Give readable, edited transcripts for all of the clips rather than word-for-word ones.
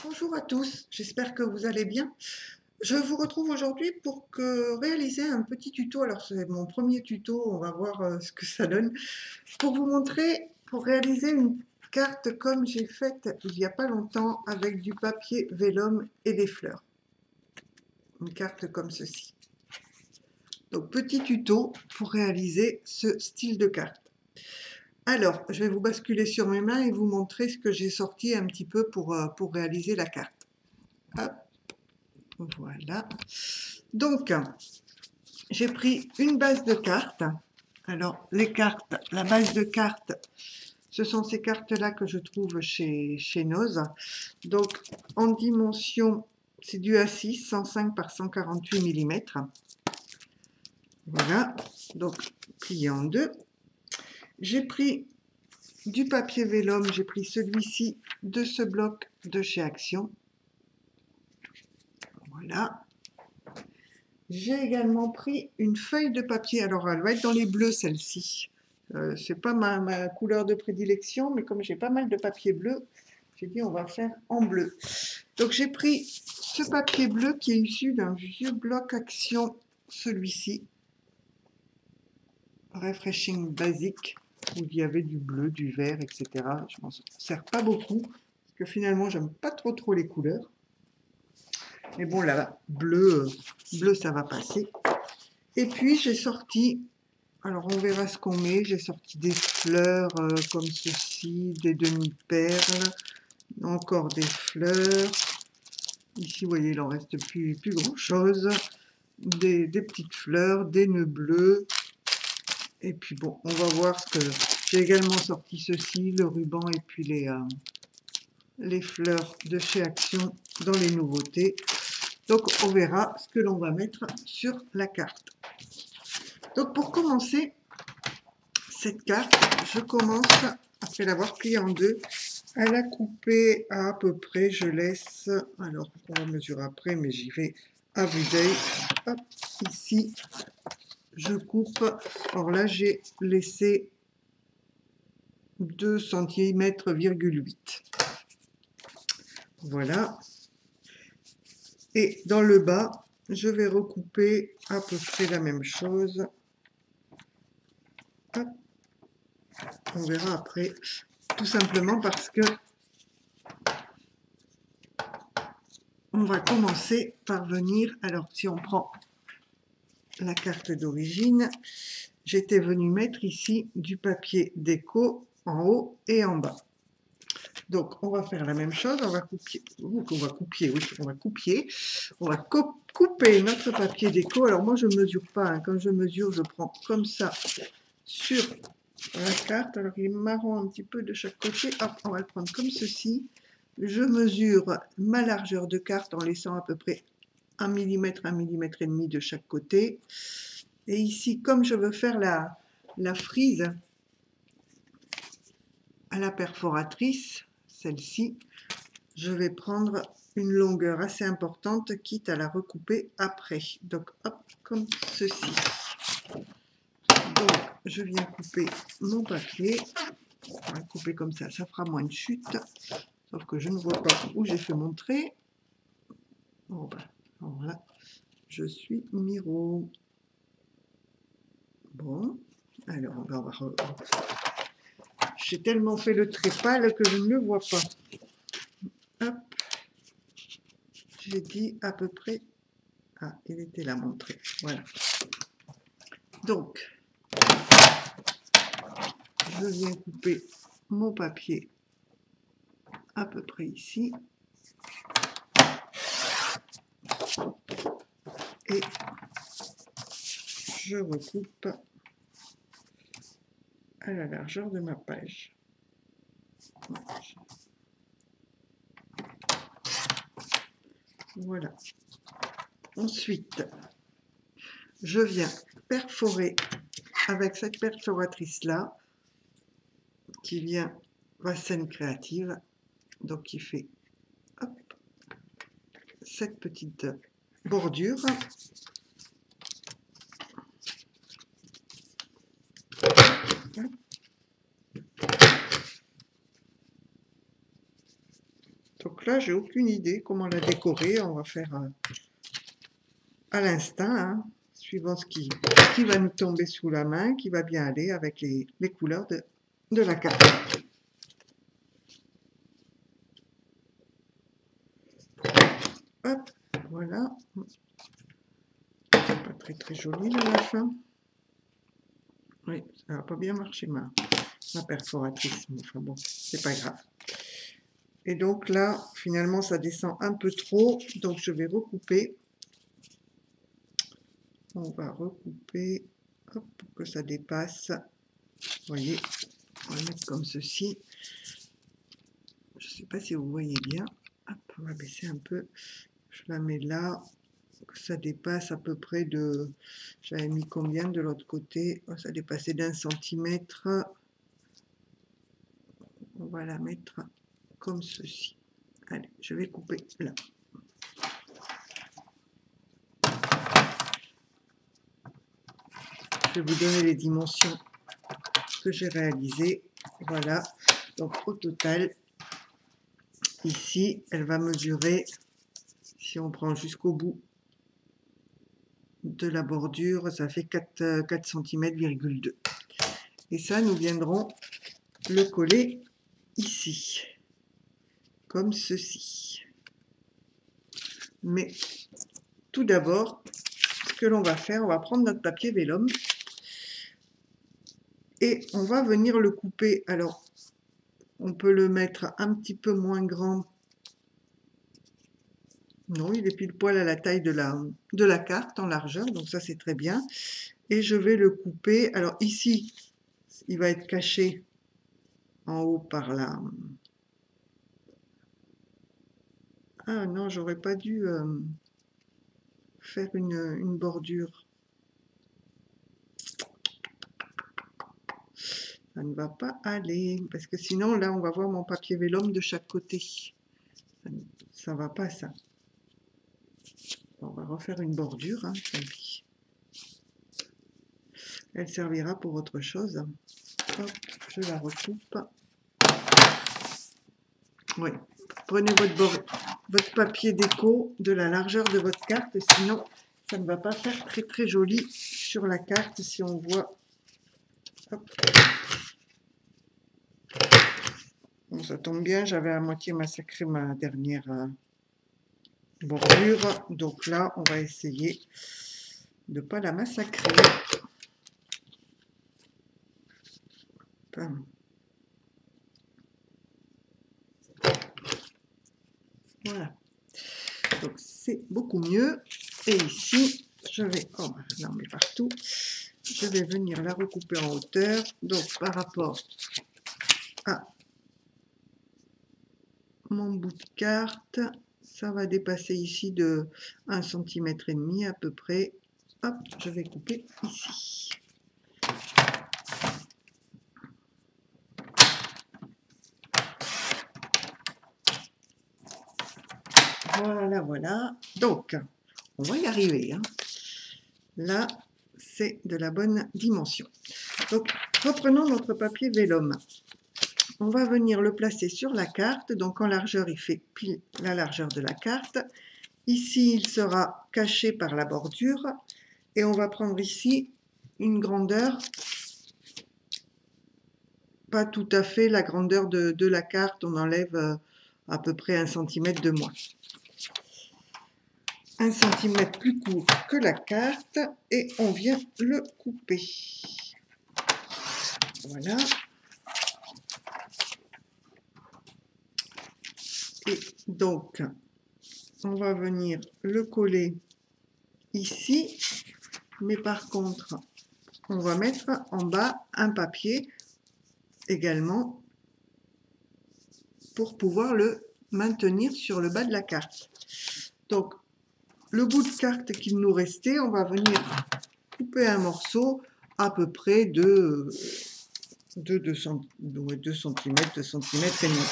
Bonjour à tous, j'espère que vous allez bien. Je vous retrouve aujourd'hui pour réaliser un petit tuto. Alors c'est mon premier tuto, on va voir ce que ça donne. Pour vous montrer, pour réaliser une carte comme j'ai faite il n'y a pas longtemps avec du papier vélum et des fleurs. Une carte comme ceci. Donc petit tuto pour réaliser ce style de carte. Alors, je vais vous basculer sur mes mains et vous montrer ce que j'ai sorti un petit peu pour réaliser la carte. Hop. Voilà. Donc, j'ai pris une base de cartes. Alors, les cartes, la base de cartes, ce sont ces cartes-là que je trouve chez Noz. Donc, en dimension, c'est du A6, 105 par 148 mm. Voilà. Donc, plié en deux. J'ai pris du papier vélum. J'ai pris celui-ci de ce bloc de chez Action. Voilà. J'ai également pris une feuille de papier. Alors, elle va être dans les bleus, celle-ci. C'est pas ma couleur de prédilection, mais comme j'ai pas mal de papier bleu, j'ai dit on va faire en bleu. Donc, j'ai pris ce papier bleu qui est issu d'un vieux bloc Action, celui-ci. Refreshing Basic, où il y avait du bleu, du vert, etc. Je m'en sers pas beaucoup, parce que finalement, j'aime pas trop les couleurs. Mais bon, là, bleu, ça va passer. Et puis, j'ai sorti, alors on verra ce qu'on met, j'ai sorti des fleurs comme ceci, des demi-perles, encore des fleurs. Ici, vous voyez, il en reste plus grand-chose. Des petites fleurs, des nœuds bleus. Et puis bon, on va voir ce que... J'ai également sorti ceci, le ruban et puis les fleurs de chez Action dans les nouveautés. Donc, on verra ce que l'on va mettre sur la carte. Donc, pour commencer cette carte, je commence, après l'avoir pliée en deux, à la couper à peu près, je laisse, alors on va mesurer après, mais j'y vais à vue d'œil. Hop, ici, je coupe. Alors là, j'ai laissé 2 cm,8 cm. Voilà. Et dans le bas, je vais recouper à peu près la même chose. Hop. On verra après, tout simplement parce que on va commencer par venir, alors si on prend la carte d'origine, j'étais venu mettre ici du papier déco en haut et en bas. Donc on va faire la même chose, on va couper notre papier déco. Alors moi je ne mesure pas, hein. Quand je mesure, je prends comme ça sur la carte. Alors il est marron un petit peu de chaque côté. Hop, on va le prendre comme ceci. Je mesure ma largeur de carte en laissant à peu près 1 mm, 1,5 mm de chaque côté. Et ici, comme je veux faire la frise à la perforatrice, celle-ci, je vais prendre une longueur assez importante, quitte à la recouper après. Donc, hop, comme ceci. Donc, je viens couper mon papier. On va le couper comme ça fera moins de chute. Sauf que je ne vois pas où j'ai fait mon trait. Bon, ben, voilà, je suis Miro. Bon, alors on va voir. J'ai tellement fait le trait pâle que je ne le vois pas. Hop, j'ai dit à peu près. Ah, il était là mon trait. Voilà. Donc, je viens couper mon papier à peu près ici. Et je recoupe à la largeur de ma page. Voilà. Ensuite, je viens perforer avec cette perforatrice-là, qui vient Vasen Créative, donc qui fait hop, cette petite bordure. Donc là, j'ai aucune idée comment la décorer. On va faire à l'instinct, hein, suivant ce qui va nous tomber sous la main, qui va bien aller avec les couleurs de la carte. Hop, voilà. C'est pas très joli à la fin. Oui, ça n'a pas bien marché ma perforatrice, mais enfin bon, c'est pas grave. Et donc là, finalement, ça descend un peu trop, donc je vais recouper. On va recouper, hop, pour que ça dépasse. Vous voyez, on va mettre comme ceci. Je ne sais pas si vous voyez bien. Hop, on va baisser un peu. Je la mets là, que ça dépasse à peu près de... J'avais mis combien de l'autre côté? Oh, ça dépassait d'1 centimètre. On va la mettre comme ceci. Allez, je vais couper là. Je vais vous donner les dimensions que j'ai réalisées. Voilà, donc au total, ici, elle va mesurer, si on prend jusqu'au bout de la bordure, ça fait 4 cm,2. Et ça, nous viendrons le coller ici, comme ceci. Mais tout d'abord, ce que l'on va faire, on va prendre notre papier vélum et on va venir le couper. Alors, on peut le mettre un petit peu moins grand. Non, il est pile poil à la taille de la carte en largeur, donc ça c'est très bien. Et je vais le couper. Alors ici, il va être caché en haut par là. Ah non, j'aurais pas dû faire une bordure. Ça ne va pas aller, parce que sinon là on va voir mon papier vélum de chaque côté. Ça va pas ça. On va refaire une bordure, hein, tant pis. Elle servira pour autre chose. Hop, je la recoupe. Oui, prenez votre papier déco de la largeur de votre carte, sinon ça ne va pas faire très joli sur la carte si on voit. Hop. Bon, ça tombe bien, j'avais à moitié massacré ma dernière bordure, donc là on va essayer de ne pas la massacrer. Voilà, donc c'est beaucoup mieux. Et ici, je vais, oh, là on met partout, je vais venir la recouper en hauteur, donc par rapport à mon bout de carte, ça va dépasser ici de 1,5 cm à peu près. Hop, je vais couper ici. Voilà, voilà. Donc, on va y arriver, hein. Là, c'est de la bonne dimension. Donc, reprenons notre papier vélum. On va venir le placer sur la carte. Donc, en largeur, il fait pile la largeur de la carte. Ici, il sera caché par la bordure. Et on va prendre ici une grandeur, pas tout à fait la grandeur de la carte. On enlève à peu près 1 cm de moins. 1 cm plus court que la carte et on vient le couper. Voilà. Et donc, on va venir le coller ici, mais par contre, on va mettre en bas un papier également pour pouvoir le maintenir sur le bas de la carte. Donc, le bout de carte qu'il nous restait, on va venir couper un morceau à peu près de 2 cm, 2 cm et demi.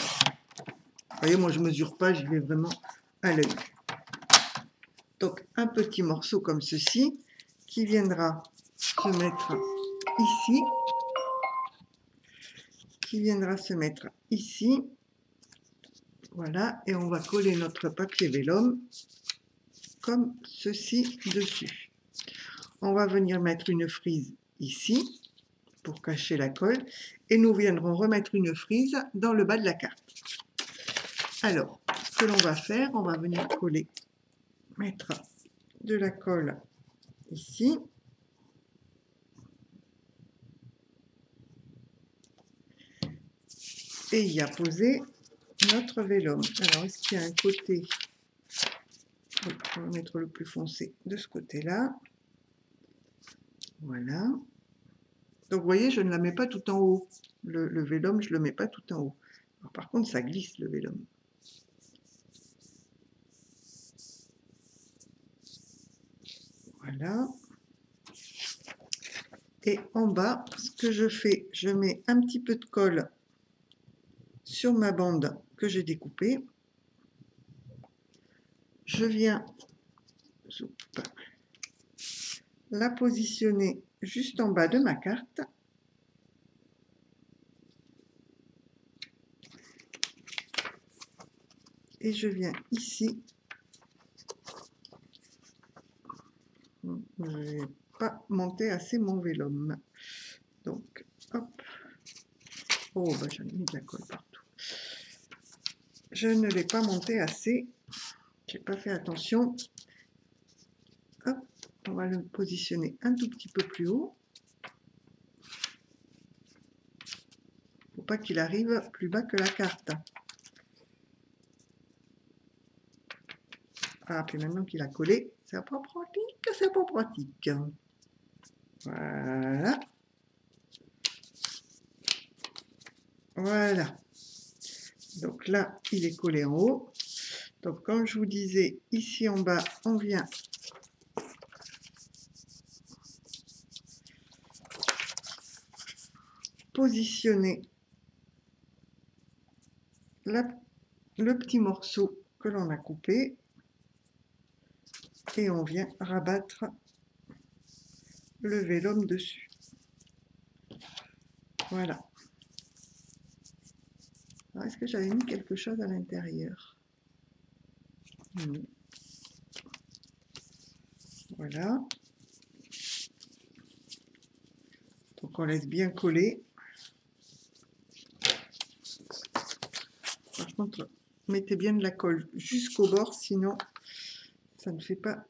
Vous voyez, moi je mesure pas, j'y vais vraiment à l'œil. Donc un petit morceau comme ceci qui viendra se mettre ici, Voilà, et on va coller notre papier vélum comme ceci dessus. On va venir mettre une frise ici pour cacher la colle et nous viendrons remettre une frise dans le bas de la carte. Alors, ce que l'on va faire, on va venir coller, mettre de la colle ici. Et y a posé notre vélum. Alors, est-ce qu'il y a un côté? Oui, on va mettre le plus foncé de ce côté-là. Voilà. Donc, vous voyez, je ne la mets pas tout en haut. Le vélum, je ne le mets pas tout en haut. Alors, par contre, ça glisse, le vélum. Voilà. Et en bas, ce que je fais, je mets un petit peu de colle sur ma bande que j'ai découpée. Je viens la positionner juste en bas de ma carte. Et je viens ici. Je n'ai pas monté assez mon vélum. Donc, hop. Oh, bah, j'en ai mis de la colle partout. Je ne l'ai pas monté assez. J'ai pas fait attention. Hop, on va le positionner un tout petit peu plus haut. Faut pas qu'il arrive plus bas que la carte. Ah, puis maintenant qu'il a collé, c'est pas pratique, c'est pas pratique. Voilà. Voilà. Donc là, il est collé en haut. Donc, comme je vous disais, ici en bas, on vient positionner le petit morceau que l'on a coupé et on vient rabattre le vélum dessus. Voilà. Est-ce que j'avais mis quelque chose à l'intérieur? Voilà. Donc on laisse bien coller. Par contre, mettez bien de la colle jusqu'au bord, sinon ça ne fait pas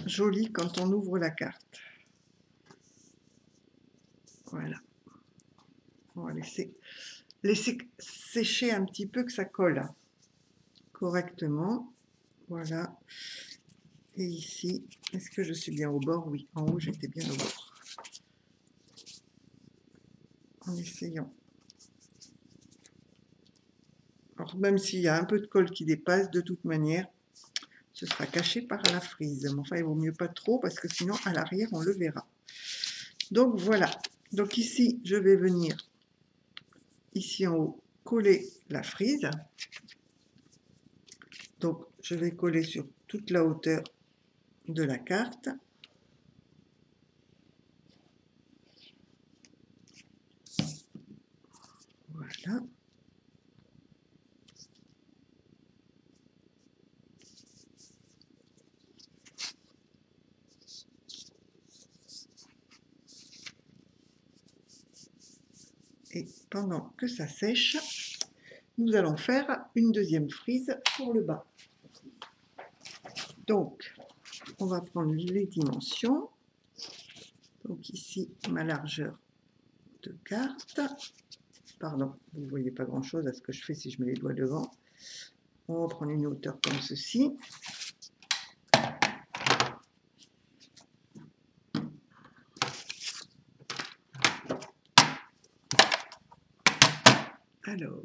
joli quand on ouvre la carte. Voilà. On va laisser sécher un petit peu, que ça colle correctement. Voilà. Et ici, est-ce que je suis bien au bord? Oui, en haut, j'étais bien au bord. En essayant. Alors, même s'il y a un peu de colle qui dépasse, de toute manière, ce sera caché par la frise. Mais enfin, il vaut mieux pas trop, parce que sinon, à l'arrière, on le verra. Donc, voilà. Donc ici, je vais venir, ici en haut, coller la frise. Donc, je vais coller sur toute la hauteur de la carte. Voilà. Et pendant que ça sèche, nous allons faire une deuxième frise pour le bas. Donc, on va prendre les dimensions. Donc ici, ma largeur de carte. Pardon, vous ne voyez pas grand-chose à ce que je fais si je mets les doigts devant. On va prendre une hauteur comme ceci. Alors,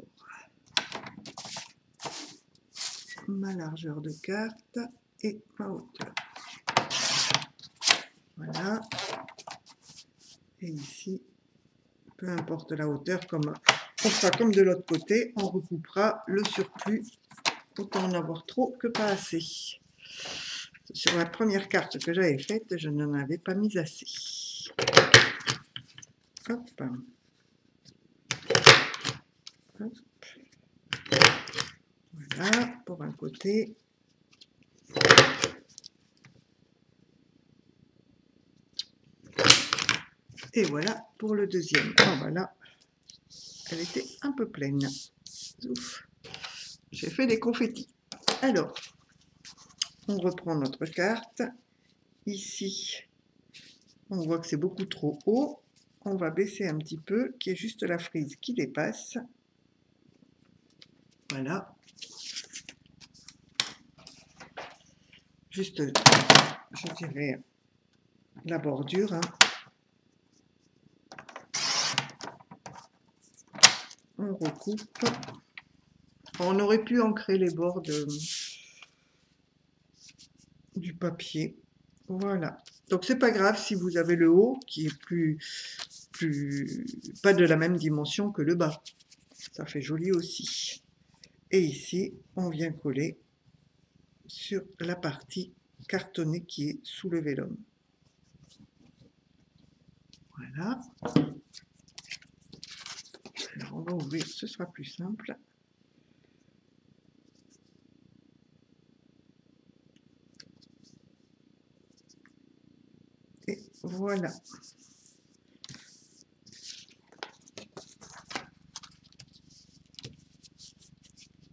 ma largeur de carte et ma hauteur. Voilà. Et ici, peu importe la hauteur, comme on fera comme de l'autre côté, on recoupera le surplus. Autant en avoir trop que pas assez. Sur la première carte que j'avais faite, je n'en avais pas mis assez. Hop. Hop. Voilà, pour un côté. Et voilà pour le deuxième. Oh, voilà, elle était un peu pleine. Ouf. J'ai fait des confettis. Alors, on reprend notre carte. Ici, on voit que c'est beaucoup trop haut. On va baisser un petit peu, qui est juste la frise qui dépasse. Voilà. Juste, je dirais, la bordure. Hein. On recoupe. On aurait pu ancrer les bords du papier. Voilà. Donc c'est pas grave si vous avez le haut qui est pas de la même dimension que le bas. Ça fait joli aussi. Et ici, on vient coller sur la partie cartonnée qui est sous le vélum. Voilà. Alors on va ouvrir, ce sera plus simple. Et voilà.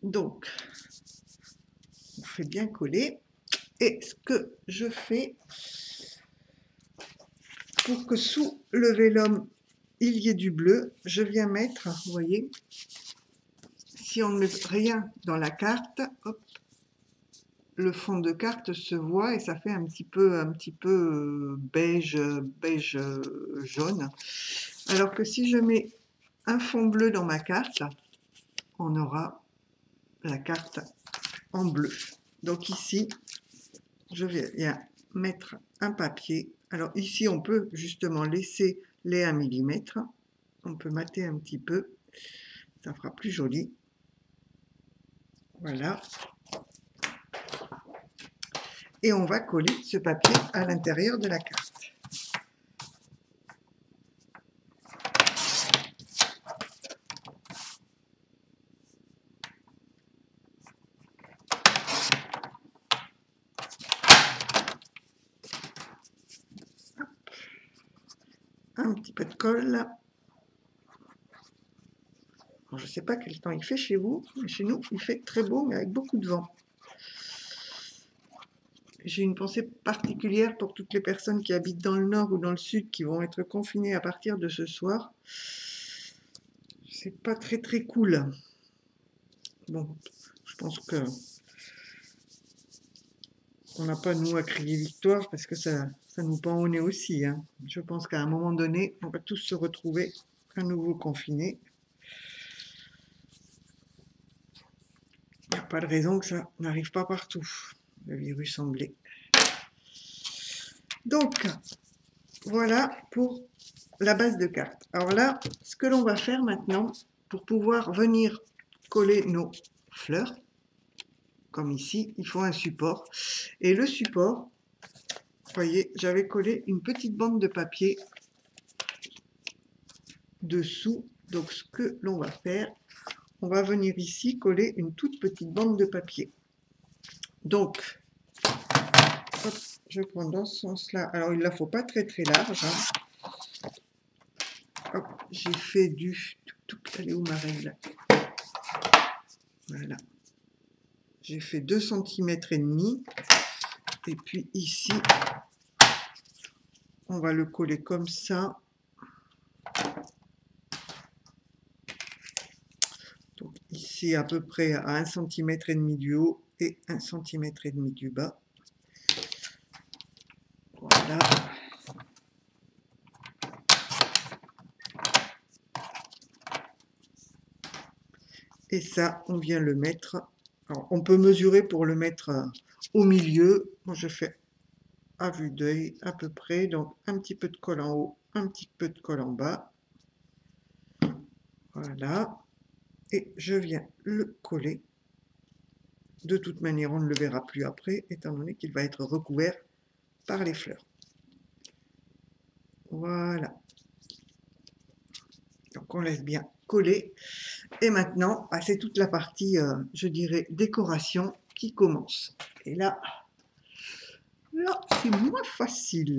Donc, on fait bien coller. Et ce que je fais, pour que sous le vélum, il y ait du bleu, je viens mettre, vous voyez, si on ne met rien dans la carte, hop, le fond de carte se voit et ça fait un petit peu beige jaune. Alors que si je mets un fond bleu dans ma carte, on aura la carte en bleu. Donc ici, je viens mettre un papier. Alors ici, on peut justement laisser les 1 mm. On peut mater un petit peu. Ça fera plus joli. Voilà. Et on va coller ce papier à l'intérieur de la carte. Un petit peu de colle. Bon, je ne sais pas quel temps il fait chez vous, mais chez nous, il fait très beau, mais avec beaucoup de vent. J'ai une pensée particulière pour toutes les personnes qui habitent dans le nord ou dans le sud qui vont être confinées à partir de ce soir. C'est pas très très cool. Bon, je pense que on n'a pas nous à crier victoire parce que ça nous pend au nez aussi. Hein. Je pense qu'à un moment donné, on va tous se retrouver à nouveau confinés. Il n'y a pas de raison que ça n'arrive pas partout, le virus anglais. Donc, voilà pour la base de carte. Alors là, ce que l'on va faire maintenant, pour pouvoir venir coller nos fleurs, comme ici, il faut un support. Et le support, vous voyez, j'avais collé une petite bande de papier dessous. Donc ce que l'on va faire, on va venir ici coller une toute petite bande de papier. Donc, hop, je prends dans ce sens-là. Alors il ne la faut pas très très large. Hein. J'ai fait du... Elle est où ma règle? Voilà. J'ai fait 2 cm et demi. Et puis ici, on va le coller comme ça. Donc ici à peu près à 1 cm et demi du haut et 1 cm et demi du bas. Voilà. Et ça, on vient le mettre. Alors, on peut mesurer pour le mettre au milieu. Moi, je fais à vue d'œil à peu près. Donc, un petit peu de colle en haut, un petit peu de colle en bas. Voilà. Et je viens le coller. De toute manière, on ne le verra plus après, étant donné qu'il va être recouvert par les fleurs. Voilà. Donc, Donc on laisse bien coller. Et maintenant, bah, c'est toute la partie, je dirais, décoration qui commence. Et là c'est moins facile.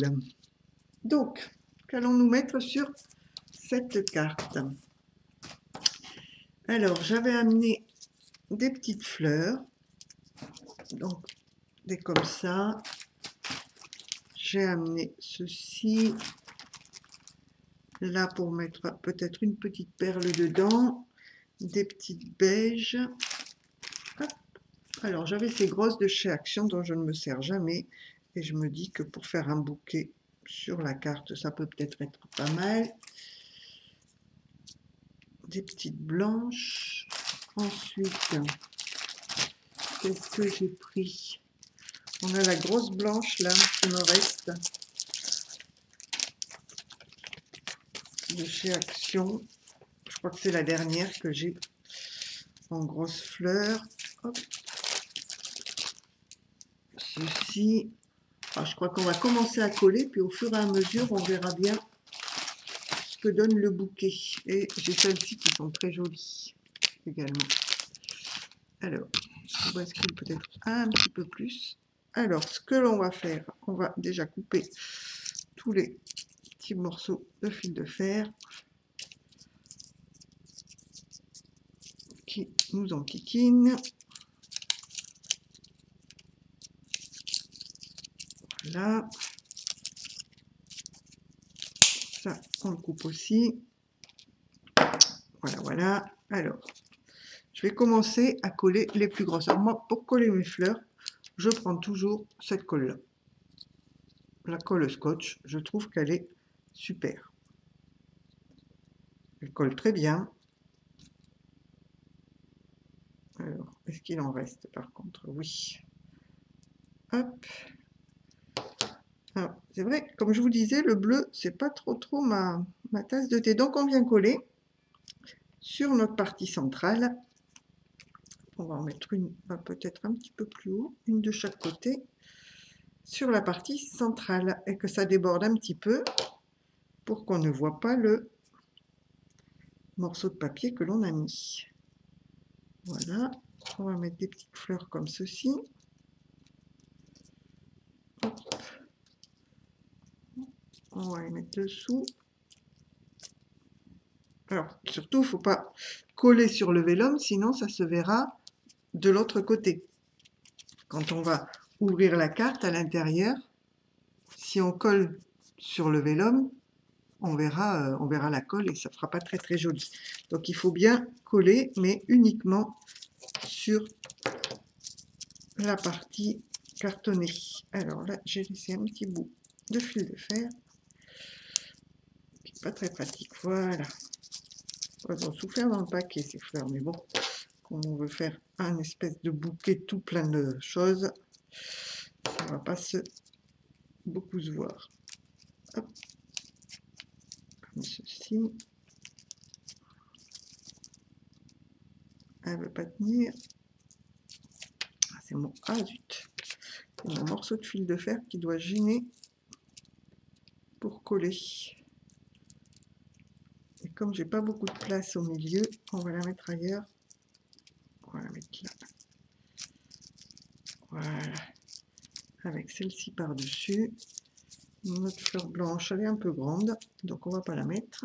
Donc, qu'allons-nous mettre sur cette carte? Alors, j'avais amené des petites fleurs, donc des comme ça. J'ai amené ceci là pour mettre peut-être une petite perle dedans, des petites beiges. Hop. Alors, j'avais ces grosses de chez Action dont je ne me sers jamais, et je me dis que pour faire un bouquet sur la carte, ça peut peut-être être pas mal. Des petites blanches. Ensuite, qu'est-ce que j'ai pris? On a la grosse blanche là qui me reste de chez Action. Je crois que c'est la dernière que j'ai en grosse fleur. Hop. Ceci. Alors, je crois qu'on va commencer à coller, puis au fur et à mesure, on verra bien ce que donne le bouquet. Et j'ai celles-ci qui sont très jolies également. Alors, on bascule peut-être un petit peu plus. Alors, ce que l'on va faire, on va déjà couper tous les petits morceaux de fil de fer qui nous enquiquinent. Voilà. Ça, on le coupe aussi. Voilà, voilà. Alors, je vais commencer à coller les plus grosses. Alors moi, pour coller mes fleurs, je prends toujours cette colle-là. La colle scotch, je trouve qu'elle est super. Elle colle très bien. Alors, est-ce qu'il en reste par contre? Oui. Hop. Alors, c'est vrai, comme je vous disais, le bleu, c'est pas trop ma tasse de thé. Donc, on vient coller sur notre partie centrale. On va en mettre une peut-être un petit peu plus haut, une de chaque côté, sur la partie centrale, et que ça déborde un petit peu pour qu'on ne voit pas le morceau de papier que l'on a mis. Voilà, on va mettre des petites fleurs comme ceci. Hop. On va les mettre dessous. Alors, surtout, il ne faut pas coller sur le vélum, sinon ça se verra de l'autre côté. Quand on va ouvrir la carte à l'intérieur, si on colle sur le vélum, on verra la colle et ça ne fera pas très joli. Donc il faut bien coller, mais uniquement sur la partie cartonnée. Alors là, j'ai laissé un petit bout de fil de fer, qui n'est pas très pratique. Voilà. Elles ont souffert dans le paquet, ces fleurs, mais bon, comme on veut faire un espèce de bouquet tout plein de choses, ça ne va pas beaucoup se voir. Hop. Comme ceci. Elle ne veut pas tenir. Ah, c'est mon... Ah zut. C'est mon morceau de fil de fer qui doit gêner pour coller. Et comme j'ai pas beaucoup de place au milieu, on va la mettre ailleurs. On va la mettre là. Voilà. Avec celle-ci par-dessus. Notre fleur blanche, elle est un peu grande, donc on va pas la mettre.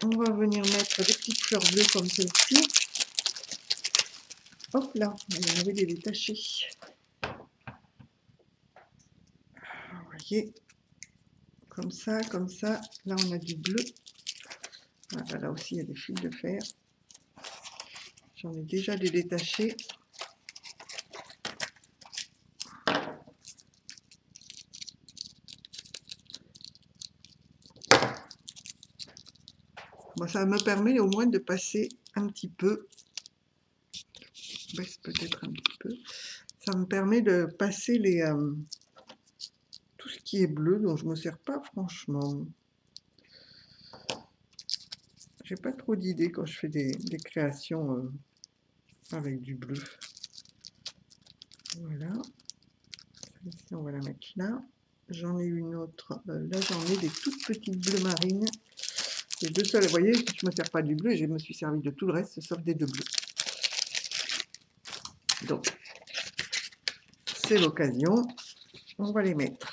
On va venir mettre des petites fleurs bleues comme celle-ci. Hop là, on va enlever les détachés. Vous voyez, comme ça, comme ça. Là, on a du bleu. Voilà, là aussi, il y a des fils de fer. J'en ai déjà des détachés. Bon, ça me permet au moins de passer un petit peu. Baisse peut-être un petit peu. Ça me permet de passer tout ce qui est bleu, dont je ne me sers pas franchement. J'ai pas trop d'idées quand je fais des créations avec du bleu. Voilà. Celle-ci, on va la mettre là. J'en ai une autre. Là, j'en ai des toutes petites bleues marines. Les deux seuls, vous voyez, je ne me sers pas du bleu, je me suis servi de tout le reste, sauf des deux bleus. Donc, c'est l'occasion. On va les mettre.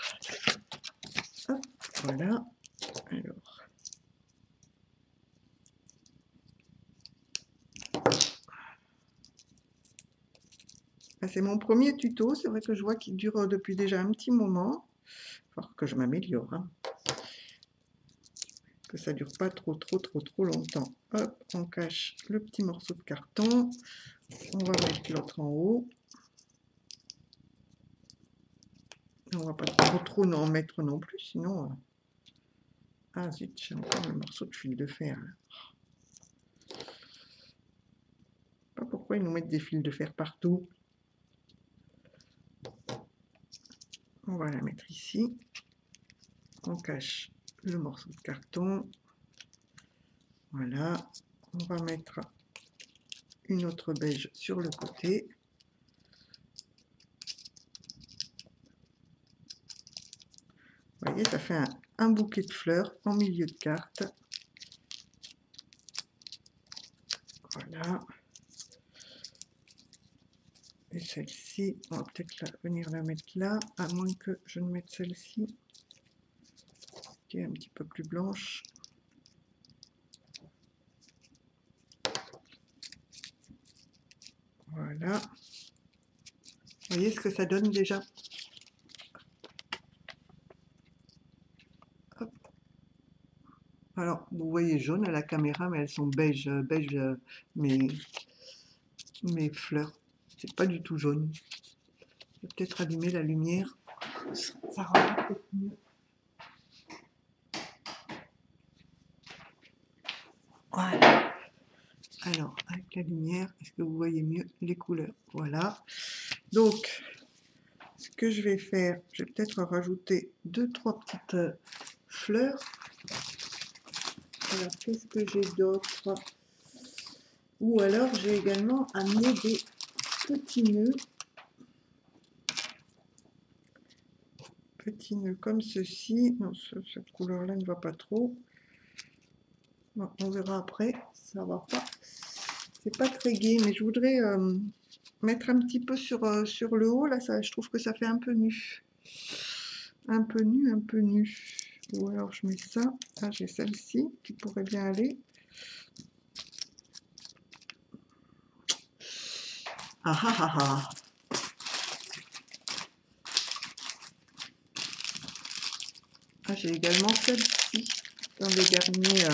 Hop, voilà. Alors. C'est mon premier tuto, c'est vrai que je vois qu'il dure depuis déjà un petit moment. Il faut que je m'améliore. Hein. Que ça ne dure pas trop longtemps. Hop, on cache le petit morceau de carton. On va mettre l'autre en haut. On ne va pas trop en mettre non plus, sinon... Ah zut, j'ai encore le morceau de fil de fer. Là. Je ne sais pas pourquoi ils nous mettent des fils de fer partout. On va la mettre ici. On cache le morceau de carton. Voilà. On va mettre une autre beige sur le côté. Vous voyez, ça fait un bouquet de fleurs en milieu de carte. Voilà. Et celle-ci, on va peut-être venir la mettre là, à moins que je ne mette celle-ci, qui est un petit peu plus blanche. Voilà. Vous voyez ce que ça donne déjà? Hop. Alors, vous voyez jaune à la caméra, mais elles sont beige, mes fleurs. C'est pas du tout jaune. Je vais peut-être allumer la lumière. Ça rendra peut-être mieux. Voilà. Alors, avec la lumière, est-ce que vous voyez mieux les couleurs? Voilà. Donc, ce que je vais faire, je vais peut-être rajouter 2-3 petites fleurs. Alors, qu'est-ce que j'ai d'autre? Ou alors, j'ai également amené des petits nœuds. Petits nœuds comme ceci. Non, cette couleur-là ne va pas trop. Bon, on verra après. Ça va pas. C'est pas très gai, mais je voudrais mettre un petit peu sur le haut. Là, ça, je trouve que ça fait un peu nu. Un peu nu. Ou alors, je mets ça. Là, j'ai celle-ci qui pourrait bien aller. Ah ah ah ah. Ah, j'ai également celle-ci dans les derniers.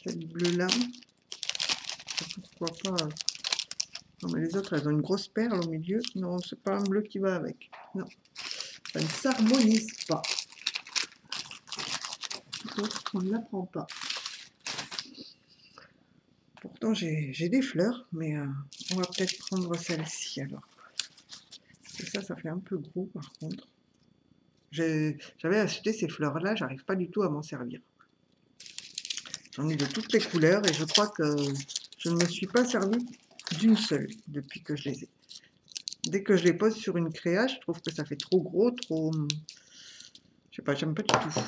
Cette bleue-là. Pourquoi pas. Non, mais les autres, elles ont une grosse perle au milieu. Non, c'est pas un bleu qui va avec. Non, ça ne s'harmonise pas. Donc, on ne la prend pas. Pourtant, j'ai des fleurs, mais on va peut-être prendre celle-ci alors. Et ça fait un peu gros par contre. J'avais acheté ces fleurs-là, j'arrive pas du tout à m'en servir. J'en ai de toutes les couleurs et je crois que je ne me suis pas servi d'une seule depuis que je les ai. Dès que je les pose sur une créa, je trouve que ça fait trop gros, trop... Je sais pas, j'aime pas du tout.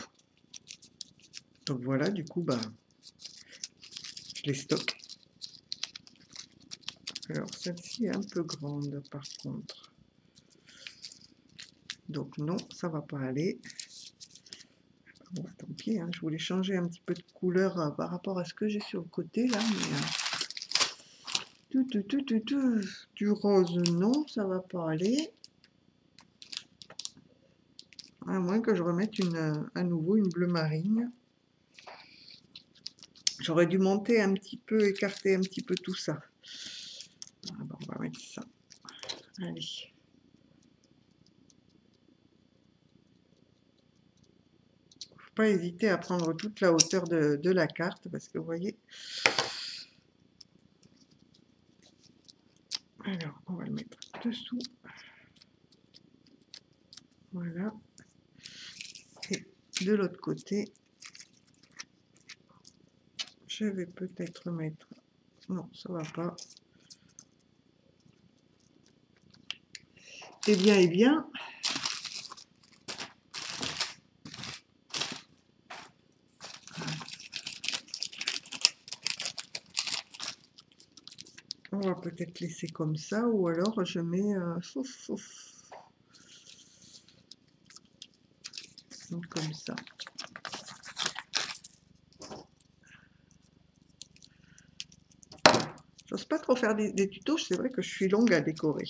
Donc voilà, du coup, bah, je les stocke. Alors, celle-ci est un peu grande, par contre. Donc non, ça va pas aller. Bon, tant pis, hein, je voulais changer un petit peu de couleur par rapport à ce que j'ai sur le côté, là, mais... Du rose, non, ça va pas aller. À moins que je remette à nouveau une bleue marine. J'aurais dû monter un petit peu, écarter un petit peu tout ça. Ah bon, on va mettre ça. Allez. Faut pas hésiter à prendre toute la hauteur de la carte, parce que vous voyez... Alors, on va le mettre dessous. Voilà. Et de l'autre côté, je vais peut-être mettre... Non, ça va pas. Eh bien, On va peut-être laisser comme ça, ou alors je mets comme ça. J'ose pas trop faire des tutos, c'est vrai que je suis longue à décorer.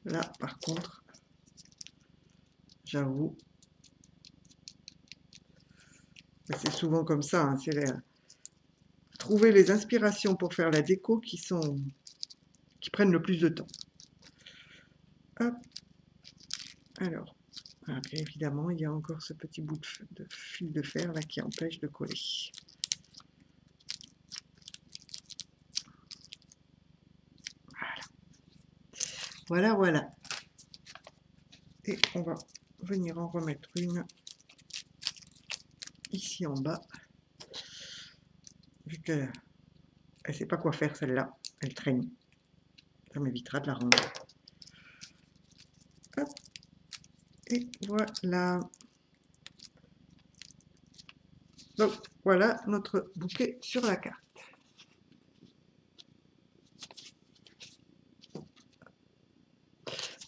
Là, par contre, j'avoue, c'est souvent comme ça, hein, c'est trouver les inspirations pour faire la déco qui prennent le plus de temps. Hop. Alors, bien évidemment, il y a encore ce petit bout de fil de fer là qui empêche de coller. Voilà, voilà. Et on va venir en remettre une ici en bas. Vu qu'elle ne sait pas quoi faire celle-là, elle traîne. Ça m'évitera de la ranger. Hop. Et voilà. Donc voilà notre bouquet sur la carte.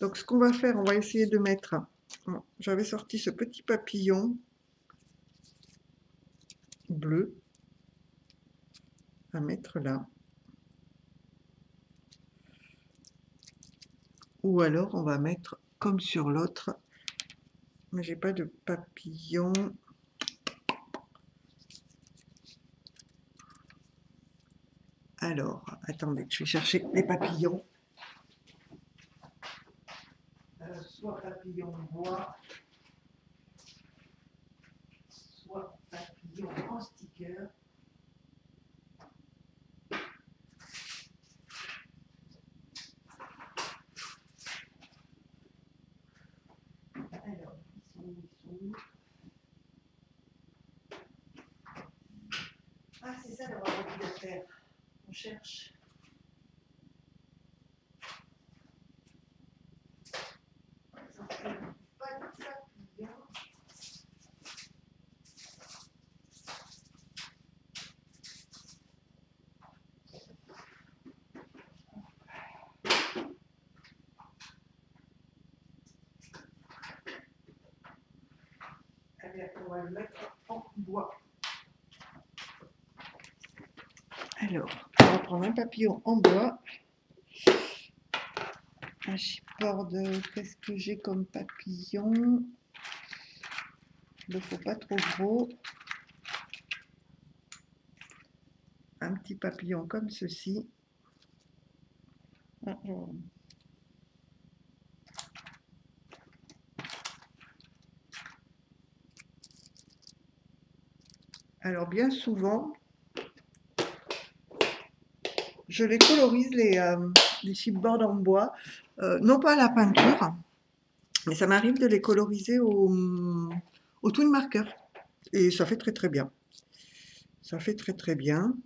Donc ce qu'on va faire, on va essayer de mettre, j'avais sorti ce petit papillon bleu à mettre là. Ou alors on va mettre comme sur l'autre, mais j'ai pas de papillon. Alors, attendez, je vais chercher les papillons. Soit papillon bois, soit papillon en sticker. Alors, ils sont où? Ah, c'est ça d'avoir envie de faire. On cherche. Pas de papillon. Allez, on va le mettre en bois. Alors, on va prendre un papillon en bois. Un chipboard, qu'est-ce que j'ai comme papillon? Il ne faut pas trop gros. Un petit papillon comme ceci. Alors bien souvent, je les colorise, les chipboards en bois, non pas à la peinture, mais ça m'arrive de les coloriser au twin marker. Et ça fait très très bien. Ça fait très très bien.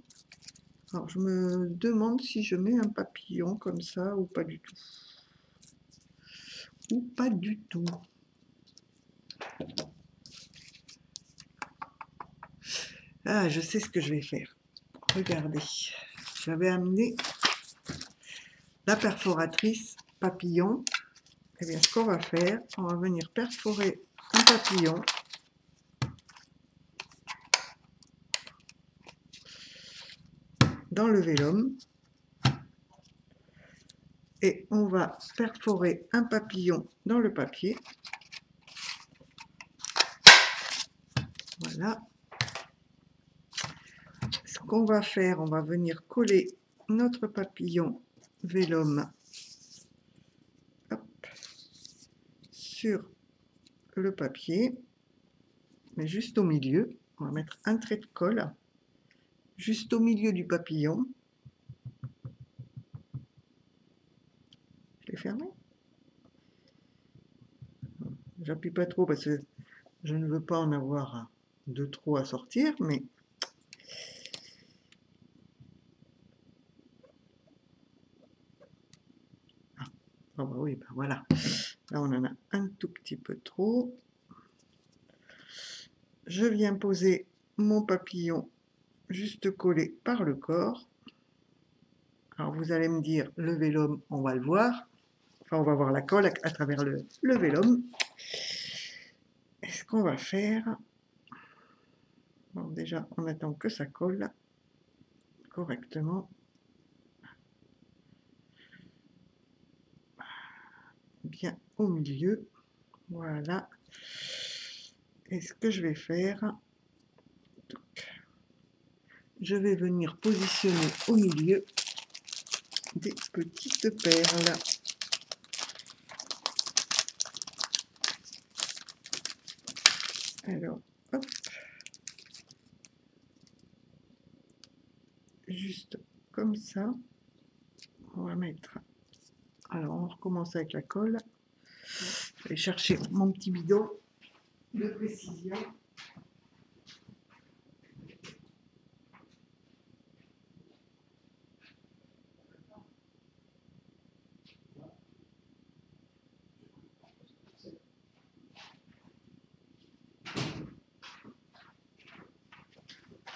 Alors je me demande si je mets un papillon comme ça ou pas du tout. Ou pas du tout. Ah, je sais ce que je vais faire. Regardez, j'avais amené la perforatrice papillon. Et bien, ce qu'on va faire, on va venir perforer un papillon. Dans le vélum. Et on va perforer un papillon dans le papier. Voilà. Ce qu'on va faire, on va venir coller notre papillon vélum sur le papier, mais juste au milieu. On va mettre un trait de colle juste au milieu du papillon. Je l'ai fermé. J'appuie pas trop parce que je ne veux pas en avoir de trop à sortir, mais ah bah oui, bah voilà. Là, on en a un tout petit peu trop. Je viens poser mon papillon juste collé par le corps. Alors vous allez me dire, le vélum, on va le voir. Enfin, on va voir la colle à travers le vélum. Est-ce qu'on va faire... Bon, déjà, on attend que ça colle correctement. Bien au milieu. Voilà. Et ce que je vais faire, je vais venir positionner au milieu des petites perles. Alors, hop. Juste comme ça. On va mettre... Alors, on recommence avec la colle. Je vais chercher mon petit bidon de précision.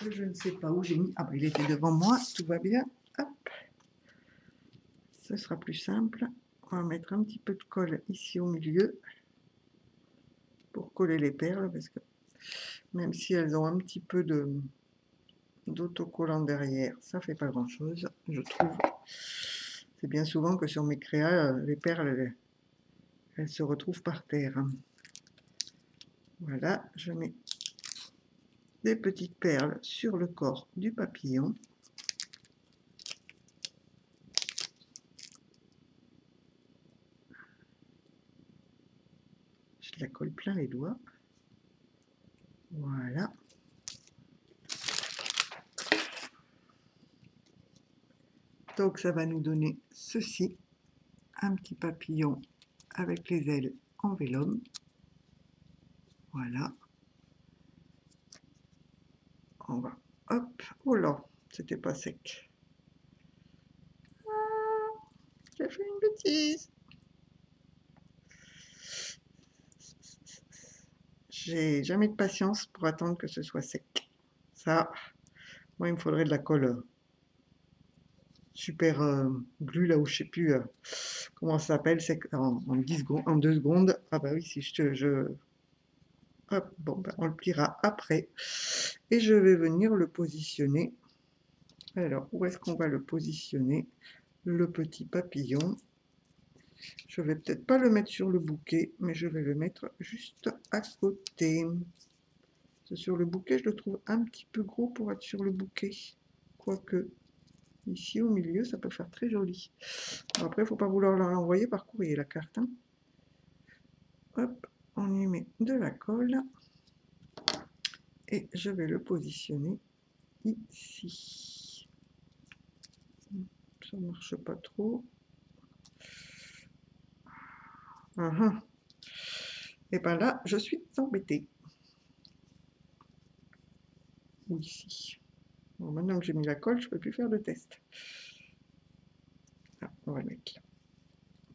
Je ne sais pas où j'ai mis. Ah ben, il était devant moi, tout va bien. Hop. Ce sera plus simple. On va mettre un petit peu de colle ici au milieu pour coller les perles, parce que même si elles ont un petit peu d'autocollant derrière, ça fait pas grand chose, je trouve. C'est bien souvent que sur mes créas, les perles, elles se retrouvent par terre. Voilà, je mets des petites perles sur le corps du papillon. Je la colle plein les doigts. Voilà. Donc ça va nous donner ceci, un petit papillon avec les ailes en vélum. Voilà. On va, hop, oh là, c'était pas sec. Ah, j'ai fait une bêtise. J'ai jamais de patience pour attendre que ce soit sec. Ça, moi il me faudrait de la colle super glue là où je sais plus comment ça s'appelle, c'est en 10 secondes, en 2 secondes. Ah bah oui, si hop, bon, ben, on le pliera après. Et je vais venir le positionner. Alors, où est-ce qu'on va le positionner? Le petit papillon. Je vais peut-être pas le mettre sur le bouquet, mais je vais le mettre juste à côté. Sur le bouquet, je le trouve un petit peu gros pour être sur le bouquet. Quoique, ici au milieu, ça peut faire très joli. Bon, après, il ne faut pas vouloir l'envoyer par courrier, la carte. Hein. Hop, on y met de la colle. Et je vais le positionner ici. Ça ne marche pas trop. Et bien là, je suis embêtée. Ou ici. Bon, maintenant que j'ai mis la colle, je ne peux plus faire de test. Ah, on va le mettre là.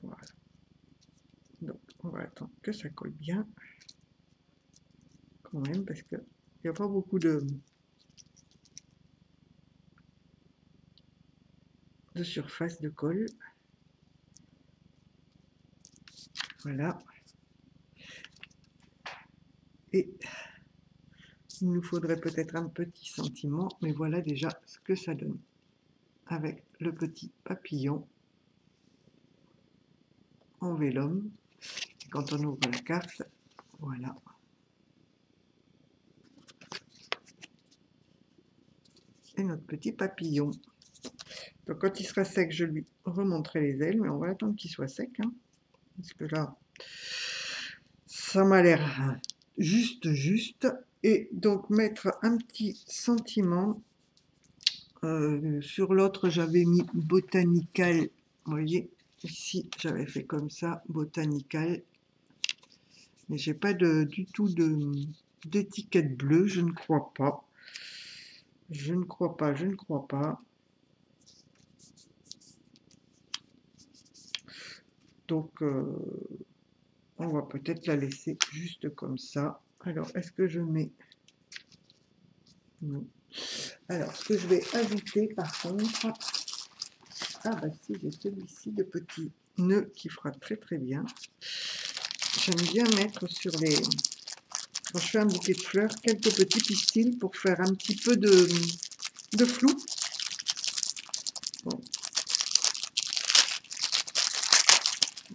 Voilà. Donc, on va attendre que ça colle bien. Quand même, parce qu'il n'y a pas beaucoup de surface de colle. Voilà. Et il nous faudrait peut-être un petit sentiment, mais voilà déjà ce que ça donne. Avec le petit papillon en vélum. Et quand on ouvre la carte, voilà. Et notre petit papillon. Donc quand il sera sec, je lui remonterai les ailes, mais on va attendre qu'il soit sec. Hein, parce que là, ça m'a l'air juste. Et donc mettre un petit sentiment. Sur l'autre, j'avais mis Botanical. Vous voyez, ici, j'avais fait comme ça, Botanical. Mais j'ai pas du tout d'étiquette bleue, je ne crois pas. Je ne crois pas. Donc, on va peut-être la laisser juste comme ça. Alors, est-ce que je mets... Non. Alors, ce que je vais ajouter, par contre, Ah bah si, j'ai celui-ci de petit nœud qui fera très très bien. J'aime bien mettre sur les... Quand je fais un bouquet de fleurs, quelques petits pistils pour faire un petit peu de flou. Bon.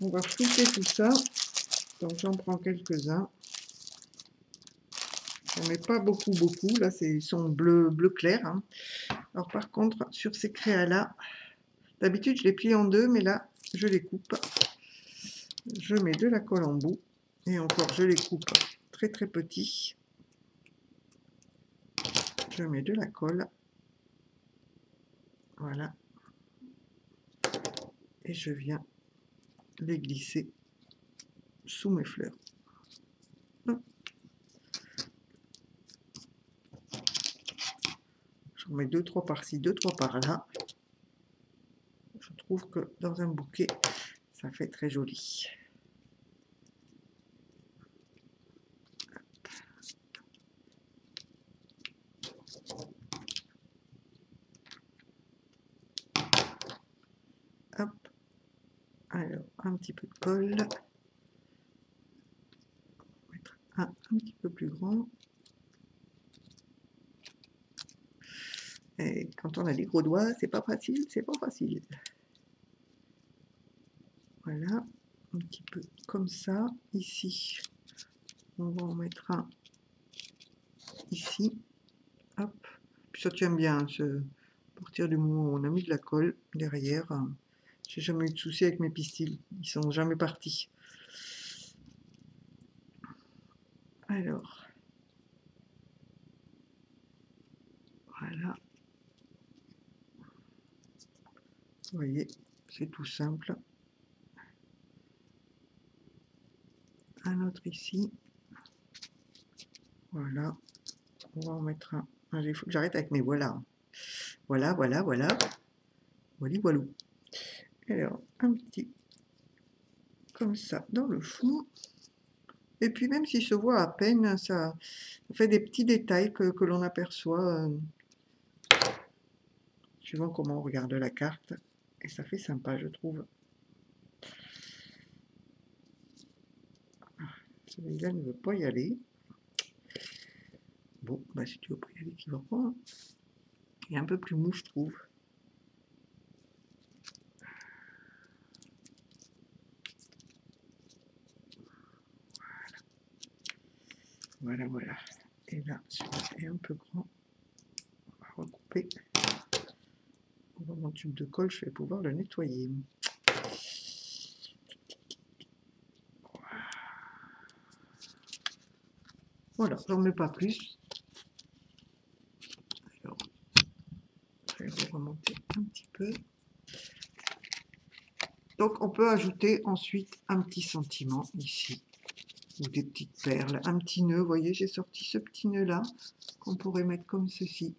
On va flouter tout ça. Donc j'en prends quelques-uns. J'en mets pas beaucoup. Là, ils sont bleu clair. Hein. Alors par contre, sur ces créas-là, d'habitude je les plie en deux, mais là, je les coupe. Je mets de la colle en bout. Et encore, je les coupe très très petits. Je mets de la colle. Voilà. Et je viens les glisser sous mes fleurs. J'en mets 2-3 par-ci, 2-3 par-là. Je trouve que dans un bouquet, ça fait très joli. Hop. Alors, un petit peu de colle. On va mettre un petit peu plus grand. Et quand on a des gros doigts, c'est pas facile, c'est pas facile. Voilà, un petit peu comme ça. Ici, on va en mettre un ici. Hop. Puis ça tient bien, à partir du moment où on a mis de la colle derrière. J'ai jamais eu de souci avec mes pistils, ils sont jamais partis. Alors, voilà. Vous voyez, c'est tout simple. Un autre ici. Voilà. On va en mettre un. Il faut que j'arrête avec mes voilà. Voilà. Voilà, voilà. Alors, un petit comme ça dans le fond. Et puis même s'il se voit à peine, ça fait des petits détails que l'on aperçoit suivant comment on regarde la carte. Et ça fait sympa, je trouve. Celui-là ne veut pas y aller. Bon, bah si tu veux pas y aller, tu vas pas. Hein. Il est un peu plus mou, je trouve. Voilà. Et là, celui-là est un peu grand. On va recouper. Dans mon tube de colle, je vais pouvoir le nettoyer. Voilà, j'en mets pas plus. Alors, je vais remonter un petit peu. Donc, on peut ajouter ensuite un petit sentiment ici, ou des petites perles, un petit nœud. Vous voyez, j'ai sorti ce petit nœud-là, qu'on pourrait mettre comme ceci.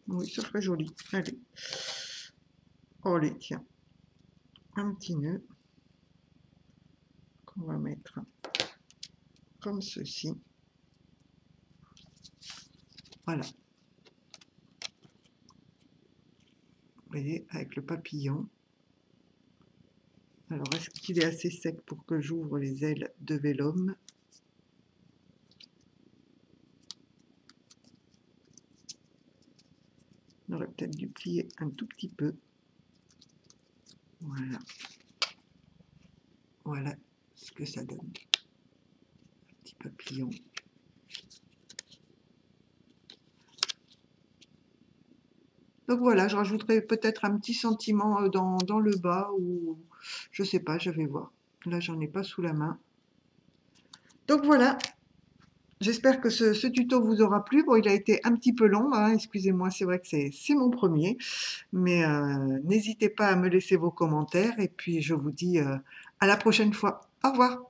Oui, ça ferait joli. Allez. Allez, tiens. Un petit nœud qu'on va mettre comme ceci. Voilà. Vous voyez, avec le papillon. Alors, est-ce qu'il est assez sec pour que j'ouvre les ailes de vélum? On aurait peut-être dû plier un tout petit peu. Voilà. Voilà ce que ça donne. Un petit papillon. Donc voilà, je rajouterai peut-être un petit sentiment dans le bas ou je sais pas, je vais voir. Là, j'en ai pas sous la main. Donc voilà, j'espère que ce tuto vous aura plu. Bon, il a été un petit peu long, hein, excusez-moi, c'est vrai que c'est mon premier. Mais n'hésitez pas à me laisser vos commentaires et puis je vous dis à la prochaine fois. Au revoir.